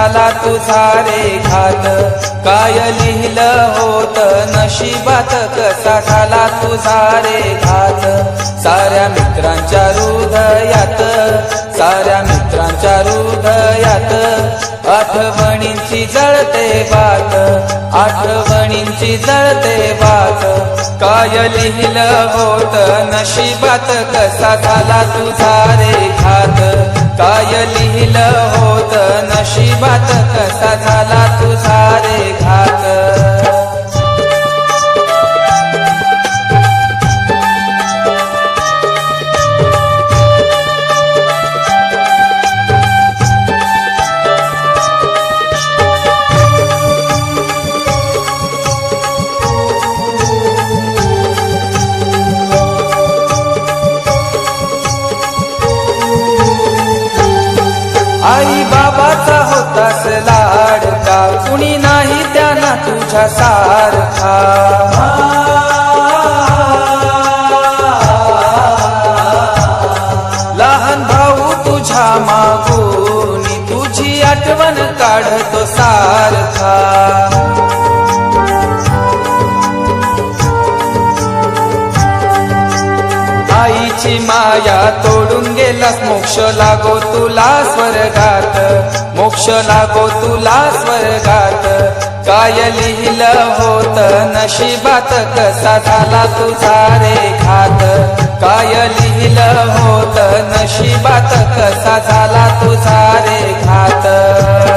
झाला तुझा रे घात, काय लिहिलं होत नशिबात, कसा झाला तुझा रे घात। साऱ्या मित्रांच्या हृदयात, साऱ्या मित्रांच्या हृदयात, आठवणींची जळते बात, आठवणींची जळते बात, काय लिहिलं होत नशिबात, कसा झाला तुझा रे घात, काय लिहिलं होत नशिबात, कसा झाला तुझा रे घात। आई बाबाचा होतास लाडका, कुणी नाही त्यांना तुझ्या सारखा। लहान भाऊ तुझ्या मागून तुझी आठवण काढतो सारखा। आईची माया तोडून गेलास, मोक्ष लागो तुला स्वर्गात, मोक्ष लागो तुला स्वर्गात, काय लिहिलं होत नशिबात, कसा झाला तुझा रे घात, काय लिहिलं होत नशिबात, कसा झाला तुझा रे घात।